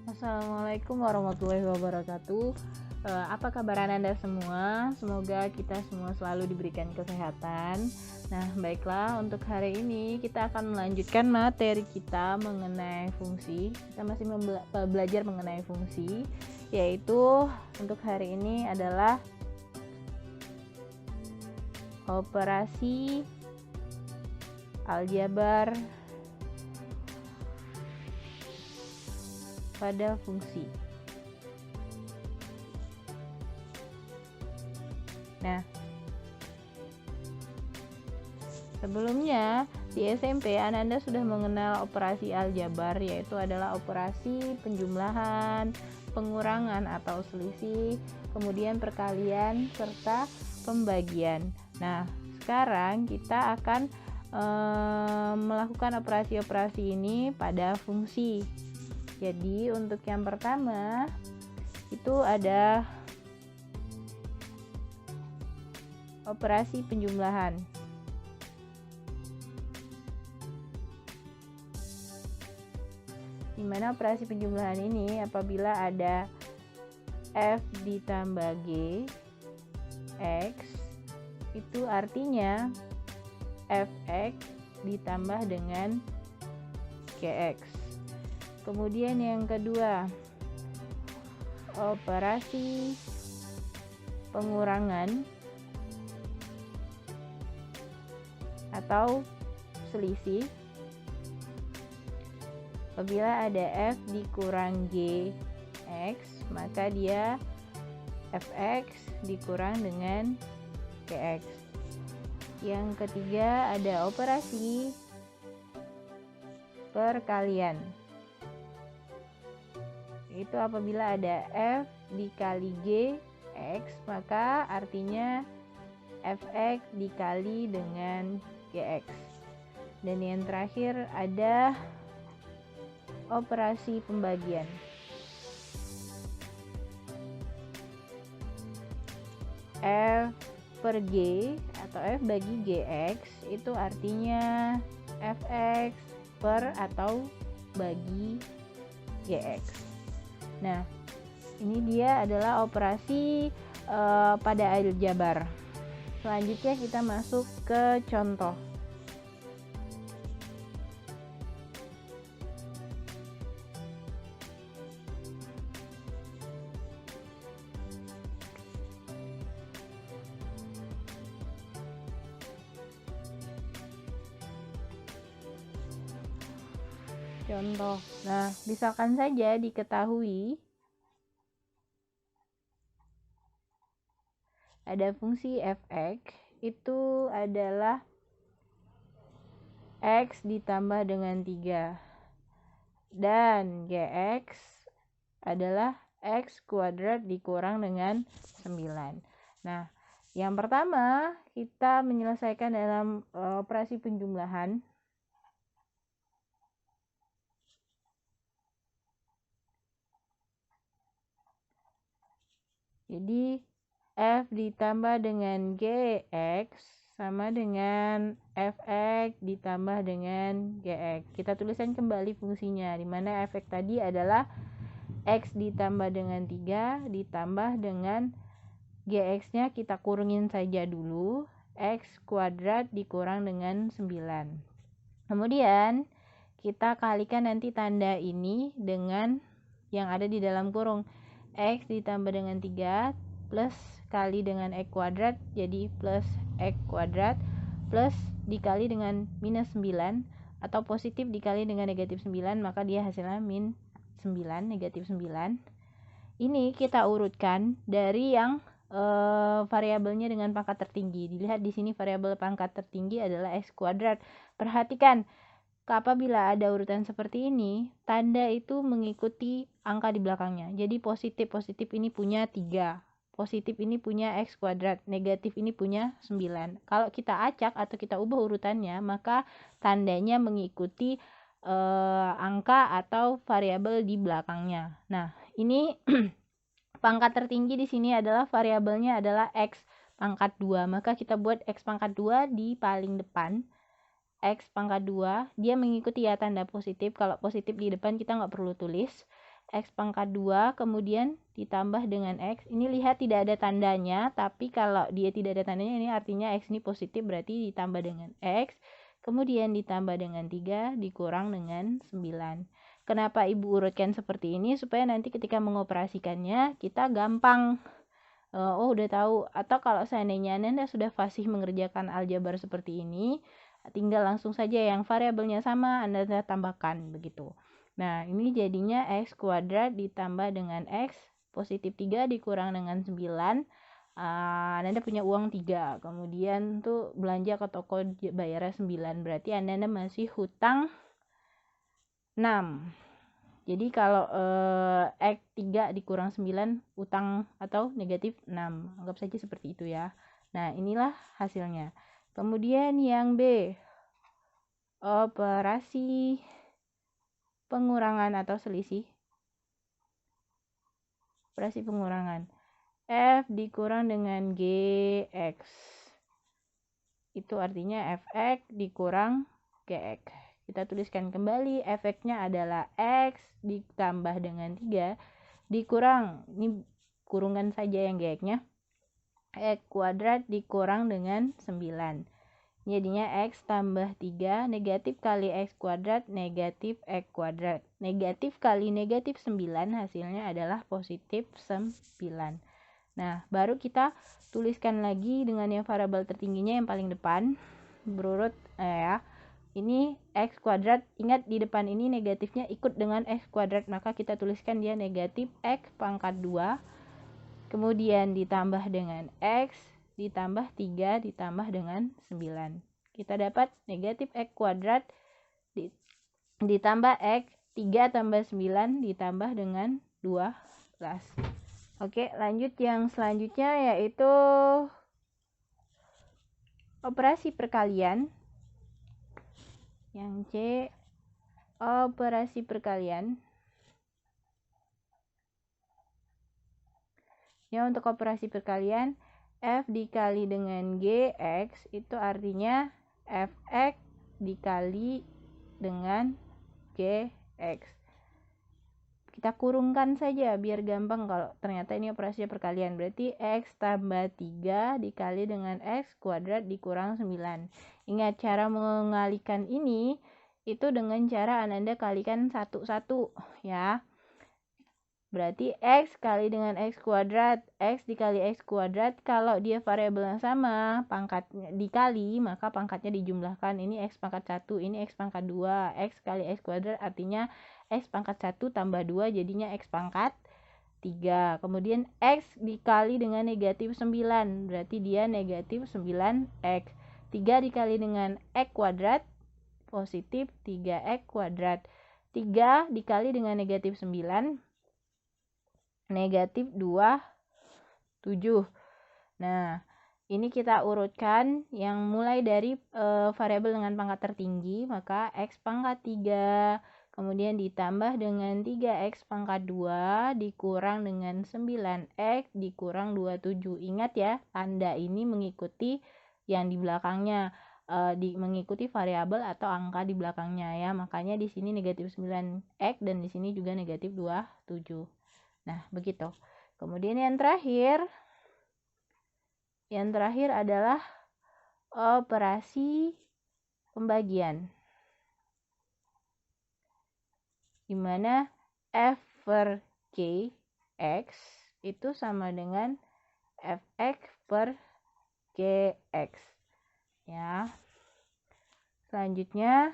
Assalamualaikum warahmatullahi wabarakatuh. Apa kabar Anda semua? Semoga kita semua selalu diberikan kesehatan. Nah, baiklah, untuk hari ini kita akan melanjutkan materi kita mengenai fungsi. Kita masih belajar mengenai fungsi, yaitu untuk hari ini adalah operasi aljabar pada fungsi. Nah, sebelumnya di SMP Anda sudah mengenal operasi aljabar, yaitu adalah operasi penjumlahan, pengurangan atau selisih, kemudian perkalian serta pembagian. Nah, sekarang kita akan melakukan operasi-operasi ini pada fungsi. Jadi untuk yang pertama itu ada operasi penjumlahan. Di mana operasi penjumlahan ini apabila ada F ditambah G X, itu artinya Fx ditambah dengan Gx. Kemudian yang kedua, operasi pengurangan atau selisih. Apabila ada F dikurang G X, maka dia Fx dikurang dengan Gx. Yang ketiga ada operasi perkalian. Itu apabila ada F dikali G X, maka artinya Fx dikali dengan Gx. Dan yang terakhir ada operasi pembagian. F per G atau F bagi Gx itu artinya Fx per atau bagi Gx. Nah, ini dia adalah operasi pada aljabar. Selanjutnya kita masuk ke contoh. Contoh, nah misalkan saja diketahui ada fungsi Fx itu adalah X ditambah dengan 3 dan Gx adalah X kuadrat dikurang dengan 9. Nah, yang pertama kita menyelesaikan dalam operasi penjumlahan. Jadi F ditambah dengan Gx sama dengan Fx ditambah dengan Gx. Kita tuliskan kembali fungsinya, di mana Fx tadi adalah X ditambah dengan 3 ditambah dengan Gx-nya kita kurungin saja dulu, X kuadrat dikurang dengan 9. Kemudian kita kalikan nanti tanda ini dengan yang ada di dalam kurung. X ditambah dengan 3 plus kali dengan X kuadrat jadi plus X kuadrat plus dikali dengan minus 9 atau positif dikali dengan negatif 9, maka dia hasilnya min 9, negatif 9. Ini kita urutkan dari yang variabelnya dengan pangkat tertinggi. Dilihat di sini variabel pangkat tertinggi adalah X kuadrat. Perhatikan, apabila ada urutan seperti ini, tanda itu mengikuti angka di belakangnya. Jadi positif ini punya 3, positif ini punya X kuadrat, negatif ini punya 9. Kalau kita acak atau kita ubah urutannya, maka tandanya mengikuti angka atau variabel di belakangnya. Nah, ini pangkat tertinggi di sini adalah variabelnya adalah X pangkat 2. Maka kita buat X pangkat 2 di paling depan. X pangkat 2, dia mengikuti ya tanda positif. Kalau positif di depan kita nggak perlu tulis. X pangkat 2, kemudian ditambah dengan X. Ini lihat tidak ada tandanya, tapi kalau dia tidak ada tandanya, ini artinya X ini positif, berarti ditambah dengan X. Kemudian ditambah dengan 3, dikurang dengan 9. Kenapa Ibu urutkan seperti ini? Supaya nanti ketika mengoperasikannya kita gampang. Oh, udah tahu. Atau kalau seandainya Anda sudah fasih mengerjakan aljabar seperti ini, tinggal langsung saja yang variabelnya sama Anda tambahkan begitu. Nah, ini jadinya X kuadrat ditambah dengan X positif 3 dikurang dengan 9. Anda punya uang 3. Kemudian tuh belanja ke toko bayarnya 9. Berarti Anda masih hutang 6. Jadi kalau X 3 dikurang 9 utang atau negatif 6. Anggap saja seperti itu ya. Nah, inilah hasilnya. Kemudian yang B, operasi pengurangan atau selisih. Operasi pengurangan. F dikurang dengan GX. Itu artinya Fx dikurang GX. Kita tuliskan kembali, efeknya adalah X ditambah dengan 3 dikurang, ini kurungan saja yang GX-nya, X kuadrat dikurang dengan 9. Jadinya X tambah 3, negatif kali X kuadrat, negatif X kuadrat. Negatif kali negatif 9, hasilnya adalah positif 9. Nah, baru kita tuliskan lagi dengan yang variabel tertingginya yang paling depan, berurut ya. Ini X kuadrat, ingat di depan ini negatifnya ikut dengan X kuadrat, maka kita tuliskan dia negatif X pangkat 2, kemudian ditambah dengan X, ditambah 3, ditambah dengan 9. Kita dapat negatif X kuadrat ditambah X, 3 tambah 9, ditambah dengan 12. Oke, lanjut yang selanjutnya yaitu operasi perkalian. Yang C, operasi perkalian. Ya, untuk operasi perkalian, F dikali dengan GX itu artinya Fx dikali dengan GX. Kita kurungkan saja biar gampang kalau ternyata ini operasi perkalian. Berarti X tambah 3 dikali dengan X kuadrat dikurang 9. Ingat cara mengalikan ini itu dengan cara Anda kalikan satu-satu ya. Berarti X kali dengan X kuadrat, X dikali X kuadrat, kalau dia variabel yang sama, pangkatnya dikali, maka pangkatnya dijumlahkan. Ini X pangkat 1, ini X pangkat 2. X kali X kuadrat artinya X pangkat 1 tambah 2, jadinya X pangkat 3. Kemudian X dikali dengan negatif 9, berarti dia negatif 9X. 3 dikali dengan X kuadrat, positif 3X kuadrat. 3 dikali dengan negatif 9, negatif 27. Nah, ini kita urutkan yang mulai dari variabel dengan pangkat tertinggi, maka X pangkat 3, kemudian ditambah dengan 3X pangkat 2, dikurang dengan 9X, dikurang 27. Ingat ya, tanda ini mengikuti yang di belakangnya, mengikuti variabel atau angka di belakangnya ya. Makanya di sini negatif 9X dan di sini juga negatif 27. Nah, begitu. Kemudian yang terakhir adalah operasi pembagian. Di mana F per GX itu sama dengan Fx per GX. Ya. Selanjutnya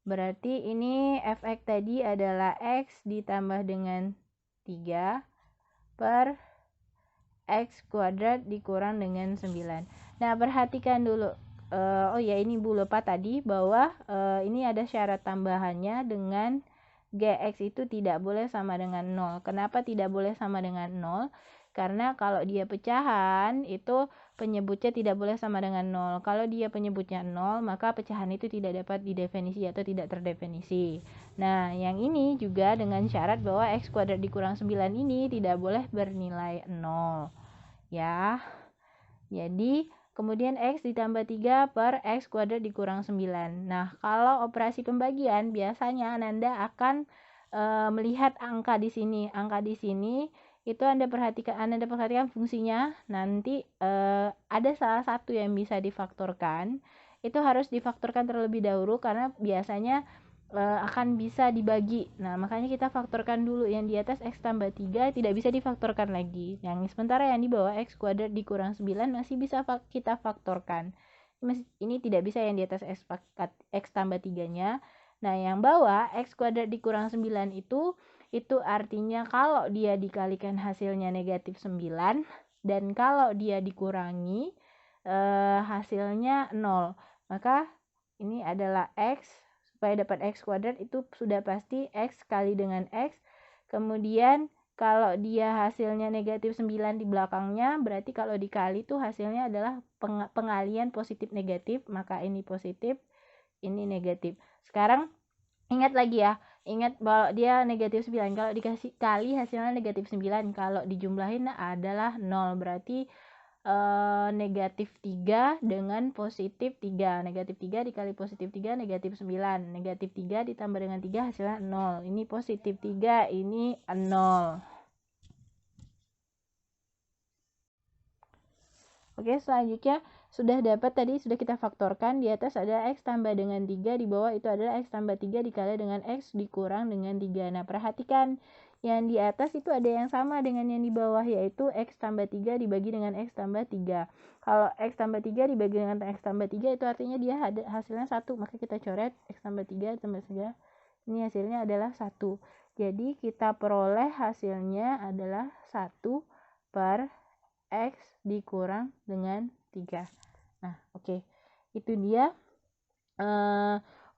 berarti ini Fx tadi adalah X ditambah dengan 3 per X kuadrat dikurang dengan 9. Nah, perhatikan dulu. Oh ya, ini Bu lupa tadi bahwa ini ada syarat tambahannya dengan GX itu tidak boleh sama dengan 0. Kenapa tidak boleh sama dengan 0? Karena kalau dia pecahan itu penyebutnya tidak boleh sama dengan 0. Kalau dia penyebutnya 0, maka pecahan itu tidak dapat didefinisi atau tidak terdefinisi. Nah, yang ini juga dengan syarat bahwa x kuadrat dikurang 9 ini tidak boleh bernilai 0. Ya. Jadi, kemudian x ditambah 3 per x kuadrat dikurang 9. Nah, kalau operasi pembagian, biasanya Ananda akan melihat angka di sini. Angka di sini itu Anda perhatikan fungsinya. Nanti ada salah satu yang bisa difaktorkan. Itu harus difaktorkan terlebih dahulu karena biasanya akan bisa dibagi. Nah, makanya kita faktorkan dulu yang di atas x tambah 3 tidak bisa difaktorkan lagi. Yang sementara yang di bawah x kuadrat dikurang 9 masih bisa kita faktorkan. Ini tidak bisa yang di atas x tambah 3-nya. Nah, yang bawah x kuadrat dikurang 9 itu artinya kalau dia dikalikan hasilnya negatif 9 dan kalau dia dikurangi hasilnya 0. Maka ini adalah x, supaya dapat x kuadrat itu sudah pasti x kali dengan x. Kemudian kalau dia hasilnya negatif 9 di belakangnya, berarti kalau dikali itu hasilnya adalah pengalian positif negatif, maka ini positif, ini negatif. Sekarang ingat lagi ya, ingat bahwa dia negatif 9, kalau dikasih kali hasilnya negatif 9, kalau dijumlahin adalah 0, berarti negatif 3 dengan positif 3. Negatif 3 dikali positif 3 negatif 9. Negatif 3 ditambah dengan 3 hasilnya 0. Ini positif 3, ini 0. Oke, selanjutnya sudah dapat tadi, sudah kita faktorkan. Di atas ada x tambah dengan 3, di bawah itu adalah x tambah 3 dikali dengan x dikurang dengan 3. Nah, perhatikan yang di atas itu ada yang sama dengan yang di bawah, yaitu x tambah 3 dibagi dengan x tambah 3. Kalau x tambah 3 dibagi dengan x tambah 3 itu artinya dia hasilnya 1, maka kita coret x tambah 3 tambah 3. Ini hasilnya adalah 1. Jadi kita peroleh hasilnya adalah 1 per x dikurang dengan 3. Nah, oke. Itu dia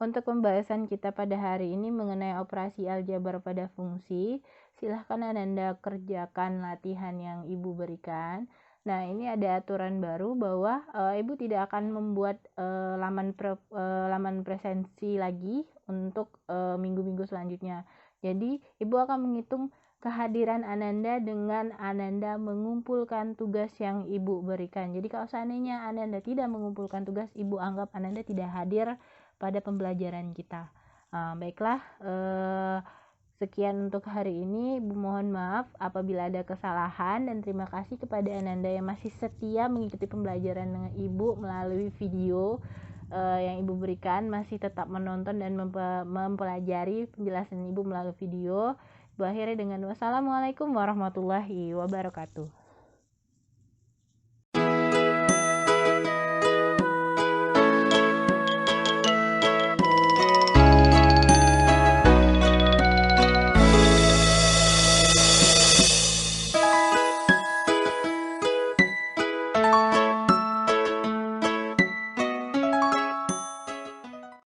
untuk pembahasan kita pada hari ini mengenai operasi aljabar pada fungsi. Silahkan Anda kerjakan latihan yang Ibu berikan. Nah, ini ada aturan baru bahwa Ibu tidak akan membuat laman presensi lagi untuk minggu-minggu selanjutnya. Jadi, Ibu akan menghitung kehadiran Ananda dengan Ananda mengumpulkan tugas yang Ibu berikan. Jadi kalau seandainya Ananda tidak mengumpulkan tugas, Ibu anggap Ananda tidak hadir pada pembelajaran kita. Baiklah, sekian untuk hari ini. Ibu mohon maaf apabila ada kesalahan dan terima kasih kepada Ananda yang masih setia mengikuti pembelajaran dengan Ibu melalui video yang Ibu berikan, masih tetap menonton dan mempelajari penjelasan Ibu melalui video. Ibu akhiri dengan wassalamualaikum warahmatullahi wabarakatuh.